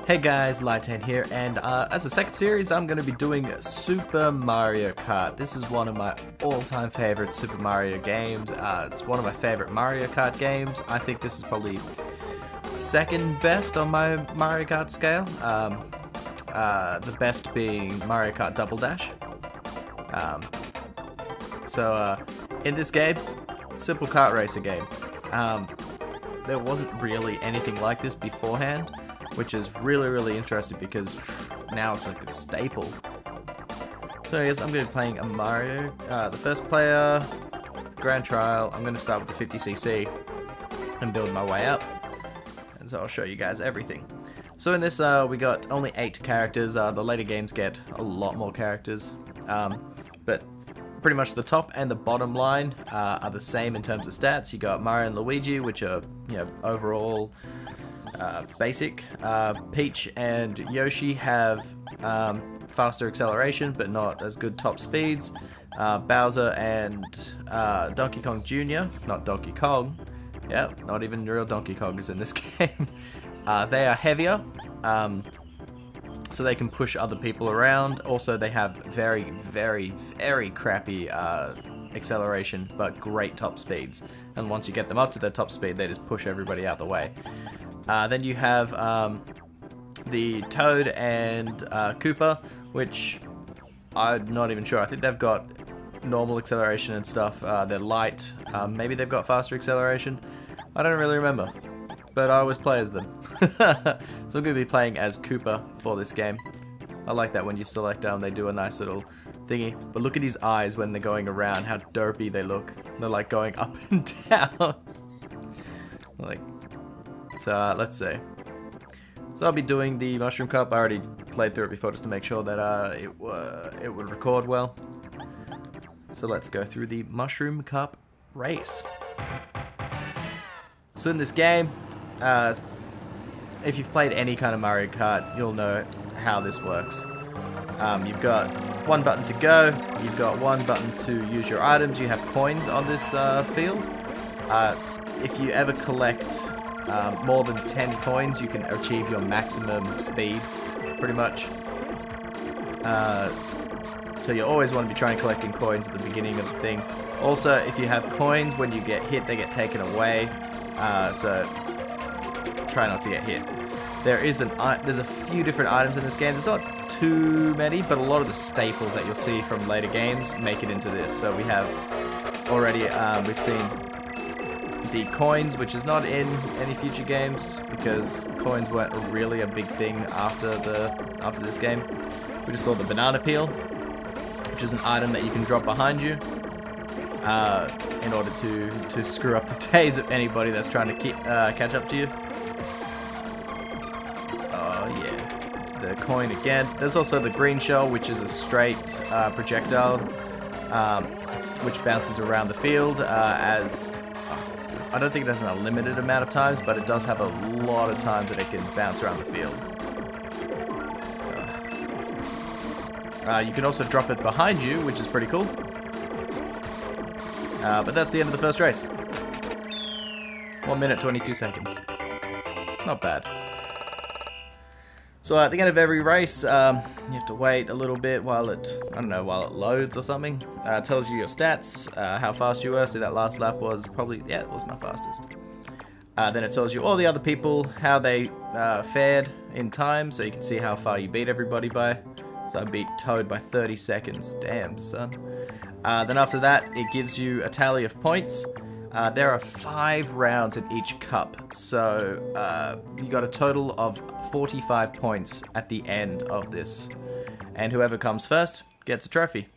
Hey guys, Lytane here, and as a second series, I'm going to be doing Super Mario Kart. This is one of my all-time favorite Super Mario games. It's one of my favorite Mario Kart games. I think this is probably second best on my Mario Kart scale. The best being Mario Kart Double Dash. In this game, simple kart racer game. There wasn't really anything like this beforehand, which is really interesting because now it's like a staple. So I guess I'm going to be playing a Mario, the first player, Grand Trial. I'm going to start with the 50cc and build my way up, and so I'll show you guys everything. So in this we got only 8 characters. The later games get a lot more characters, but pretty much the top and the bottom line are the same in terms of stats. You got Mario and Luigi, which are, you know, overall basic. Peach and Yoshi have faster acceleration but not as good top speeds. Bowser and Donkey Kong Jr., not Donkey Kong, yeah, not even real Donkey Kong is in this game. They are heavier, so they can push other people around. Also, they have very crappy acceleration but great top speeds, and once you get them up to their top speed, they just push everybody out the way. Then you have the Toad and Koopa, which I'm not even sure. I think they've got normal acceleration and stuff. They're light. Maybe they've got faster acceleration. I don't really remember, but I always play as them. So I'm going to be playing as Koopa for this game. I like that when you select them, they do a nice little thingy. But look at his eyes when they're going around, how derpy they look. They're like going up and down. Like, so let's see. So I'll be doing the Mushroom Cup. I already played through it before just to make sure that it would record well. So let's go through the Mushroom Cup race. So in this game, if you've played any kind of Mario Kart, you'll know how this works. You've got one button to go, you've got one button to use your items. You have coins on this field. If you ever collect more than 10 coins, you can achieve your maximum speed, pretty much. So you always want to be trying collecting coins at the beginning of the thing. Also, if you have coins, when you get hit, they get taken away. So try not to get hit. There's a few different items in this game. There's not too many, but a lot of the staples that you'll see from later games make it into this. So we have already, we've seen the coins, which is not in any future games because coins weren't really a big thing after this game. We just saw the banana peel, which is an item that you can drop behind you in order to screw up the days of anybody that's trying to catch up to you. Oh yeah, the coin again. There's also the green shell, which is a straight projectile, which bounces around the field as. I don't think it has an unlimited amount of times, but it does have a lot of times that it can bounce around the field. You can also drop it behind you, which is pretty cool. But that's the end of the first race. 1 minute, 22 seconds. Not bad. So at the end of every race, you have to wait a little bit while it loads or something. It tells you your stats, how fast you were. So that last lap was probably, yeah, it was my fastest. Then it tells you all the other people, how they fared in time, so you can see how far you beat everybody by. So I beat Toad by 30 seconds. Damn, son. Then after that, it gives you a tally of points. There are 5 rounds in each cup, so you got a total of 45 points at the end of this, and whoever comes first gets a trophy.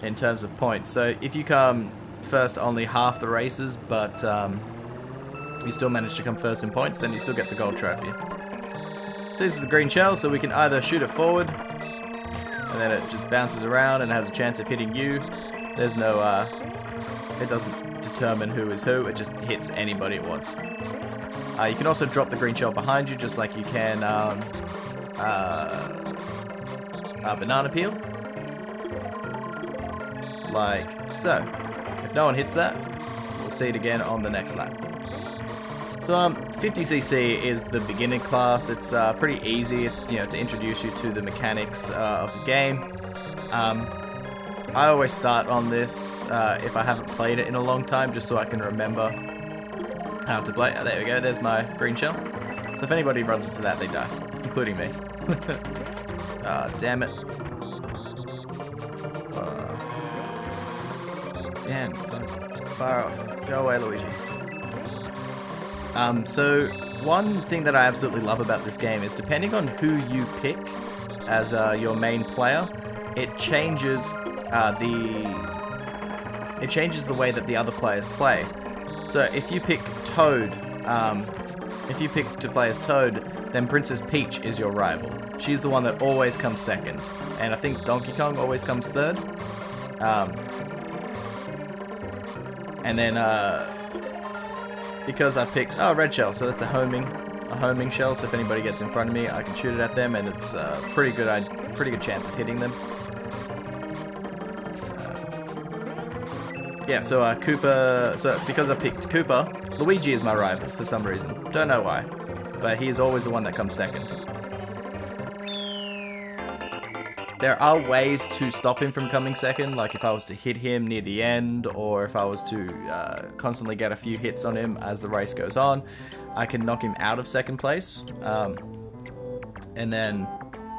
In terms of points, so if you come first only half the races, but you still manage to come first in points, then you still get the gold trophy. So this is the green shell, so we can either shoot it forward, and then it just bounces around and has a chance of hitting you. There's no, it doesn't determine who is who, it just hits anybody it wants. You can also drop the green shell behind you, just like you can banana peel. Like so. If no one hits that, we'll see it again on the next lap. So 50cc is the beginner class. It's pretty easy. It's to introduce you to the mechanics of the game. I always start on this if I haven't played it in a long time, just so I can remember how to play. Oh, there we go. There's my green shell. So if anybody runs into that, they die, including me. Damn it. Damn, fire off. Go away, Luigi. So one thing that I absolutely love about this game is depending on who you pick as your main player, it changes the way that the other players play. So if you pick Toad, if you pick to play as Toad, then Princess Peach is your rival. She's the one that always comes second, and I think Donkey Kong always comes third. And then because I picked red shell, so that's a homing shell. So if anybody gets in front of me, I can shoot it at them, and it's a pretty good chance of hitting them. Yeah, so Koopa. So because I picked Koopa, Luigi is my rival for some reason. Don't know why, but he is always the one that comes second. There are ways to stop him from coming second, like if I was to hit him near the end, or if I was to constantly get a few hits on him as the race goes on, I can knock him out of second place. And then,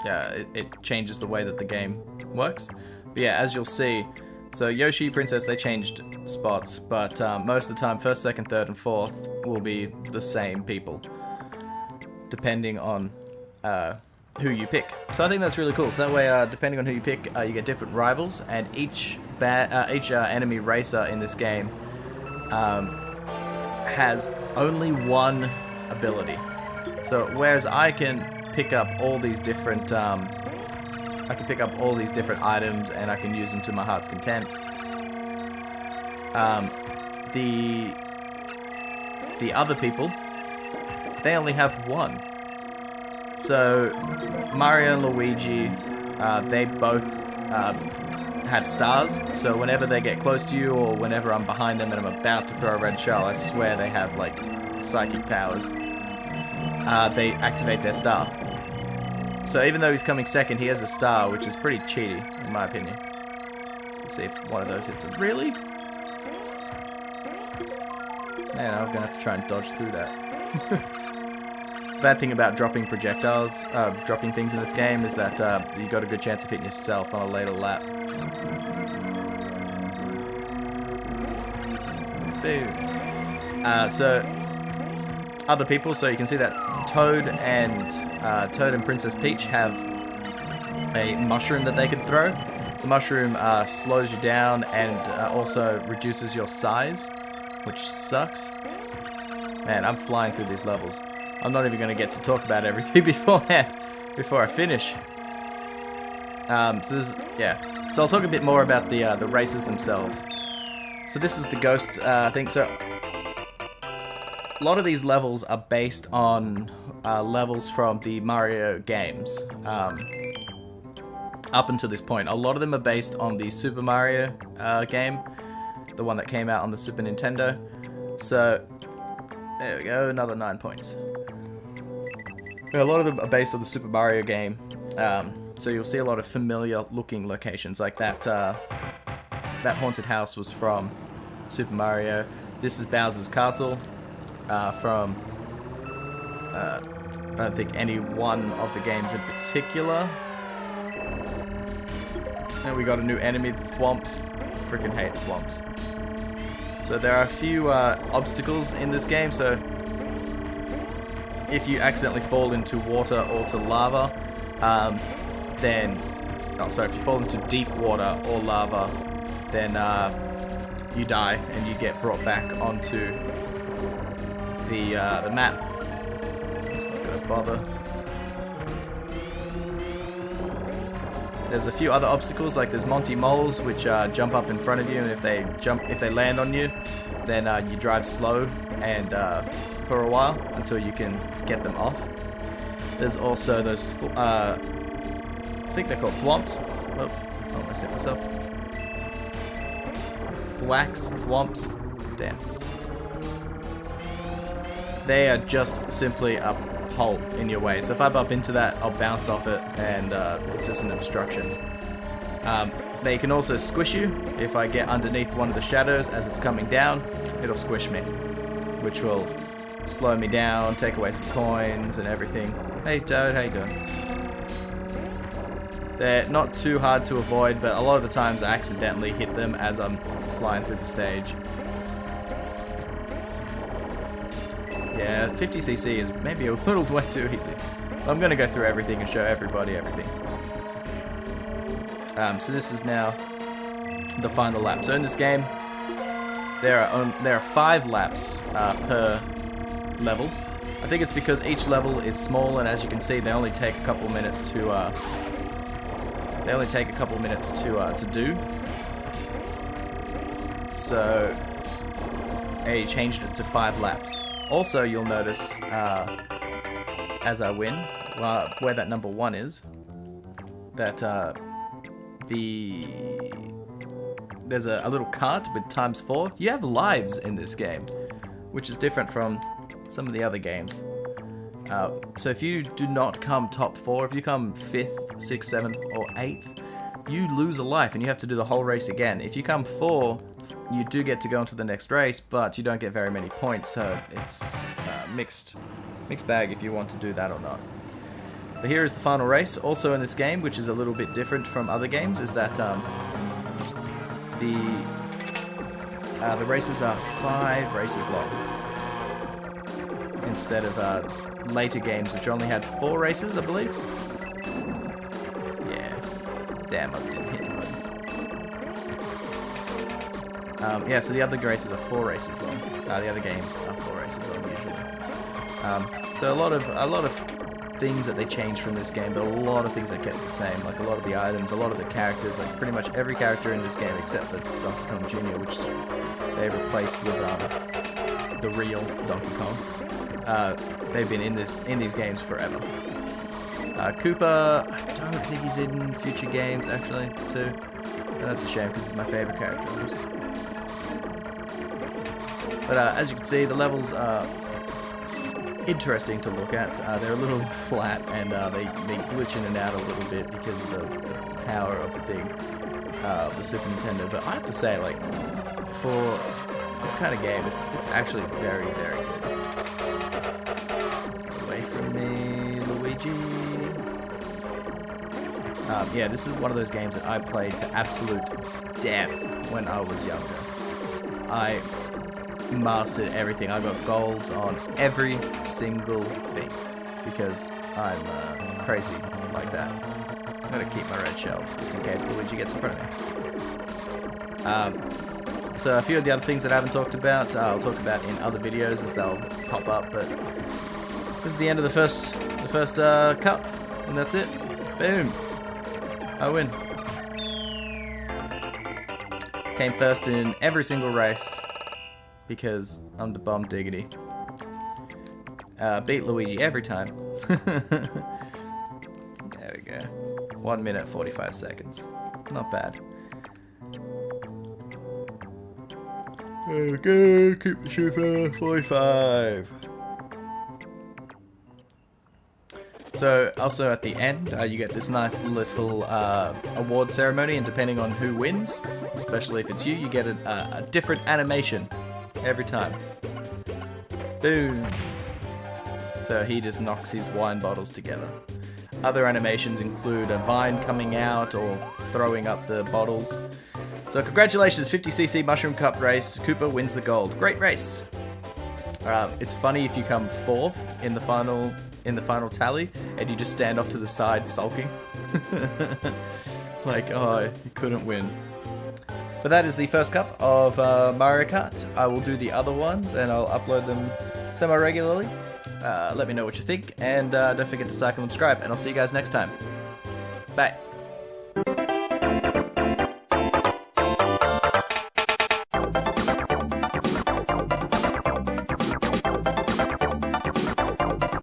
yeah, it changes the way that the game works. But yeah, as you'll see, so Yoshi, Princess, they changed spots, but most of the time, first, second, third, and fourth will be the same people, depending on who you pick. So I think that's really cool. So that way, depending on who you pick, you get different rivals, and each enemy racer in this game has only one ability. So whereas I can pick up all these different items, and I can use them to my heart's content. The other people, they only have one. So Mario and Luigi, they both have stars. So whenever they get close to you, or whenever I'm behind them and I'm about to throw a red shell, I swear they have like psychic powers. They activate their star. So even though he's coming second, he has a star, which is pretty cheaty, in my opinion. Let's see if one of those hits him. Really? Man, I'm gonna have to try and dodge through that. Bad thing about dropping projectiles, dropping things in this game, is that you got a good chance of hitting yourself on a later lap. Boom. So other people, so you can see that Toad and Princess Peach have a mushroom that they can throw. The mushroom slows you down and also reduces your size, which sucks. Man, I'm flying through these levels. I'm not even going to get to talk about everything beforehand, before I finish. So I'll talk a bit more about the races themselves. So this is the ghost thing. So a lot of these levels are based on levels from the Mario games. Up until this point, a lot of them are based on the Super Mario game, the one that came out on the Super Nintendo. So there we go, another 9 points. A lot of them are based on the Super Mario game, so you'll see a lot of familiar looking locations, like that haunted house was from Super Mario. This is Bowser's Castle from, I don't think any one of the games in particular. And we got a new enemy, the Thwomps. Freaking hate Thwomps. So there are a few obstacles in this game, so if you accidentally fall into water or to lava, if you fall into deep water or lava, then you die and you get brought back onto the map. It's not gonna bother. There's a few other obstacles, like there's Monty Moles, which jump up in front of you, and if they land on you, then you drive slow and for a while until you can get them off. There's also those, I think they're called Thwomps. Oh, I almost hit myself. Thwomps. Damn. they are just simply a hole in your way. So if I bump into that, I'll bounce off it, and it's just an obstruction. They can also squish you. If I get underneath one of the shadows as it's coming down, it'll squish me, which will slow me down, take away some coins and everything. Hey Toad, how you doing? They're not too hard to avoid, but a lot of the times I accidentally hit them as I'm flying through the stage. Yeah, 50cc is maybe a little way too easy. I'm going to go through everything and show everybody everything. So this is now the final lap. So in this game, there are 5 laps per level. I think it's because each level is small, and as you can see, they only take a couple minutes to do. So they changed it to 5 laps. Also, you'll notice as I win, where that number 1 is, that there's a little cart with ×4. You have lives in this game, which is different from some of the other games. So if you do not come top 4, if you come 5th, 6th, 7th, or 8th, you lose a life and you have to do the whole race again. If you come 4, you do get to go into the next race, but you don't get very many points, so it's mixed bag if you want to do that or not. But here is the final race. Also in this game, which is a little bit different from other games, is that the races are 5 races long instead of later games, which only had 4 races, I believe. Yeah, damn, I didn't hit anybody. Yeah, so the other races are 4 races long. The other games are 4 races long usually. So a lot of things that they changed from this game, but a lot of things that kept the same, like a lot of the items, a lot of the characters, like pretty much every character in this game except for Donkey Kong Jr., which they replaced with the real Donkey Kong. They've been in these games forever. Koopa, I don't think he's in future games actually too, and that's a shame because he's my favorite character. But as you can see, the levels are interesting to look at. They're a little flat, and they glitch in and out a little bit because of the power of the thing, the Super Nintendo. But I have to say, like, for this kind of game, it's actually very, very good. Away from me, Luigi. Yeah, this is one of those games that I played to absolute death when I was younger. I mastered everything. I got golds on every single thing because I'm crazy like that. I'm gonna keep my red shell just in case Luigi gets in front of me. So a few of the other things that I haven't talked about, I'll talk about in other videos as they'll pop up. But this is the end of the first cup, and that's it. Boom! I win. Came first in every single race, because I'm the bum diggity. Beat Luigi every time. There we go. 1 minute 45 seconds. Not bad. There we go. Keep the shooter 45. So also at the end, you get this nice little award ceremony, and depending on who wins, especially if it's you, you get a different animation every time. Boom. So he just knocks his wine bottles together. Other animations include a vine coming out or throwing up the bottles. So congratulations, 50cc Mushroom Cup race. Koopa wins the gold. Great race. It's funny if you come 4th in the final tally and you just stand off to the side sulking. Like, oh, you couldn't win. But that is the first cup of Mario Kart. I will do the other ones and I'll upload them semi-regularly. Let me know what you think, and don't forget to like and subscribe, and I'll see you guys next time. Bye.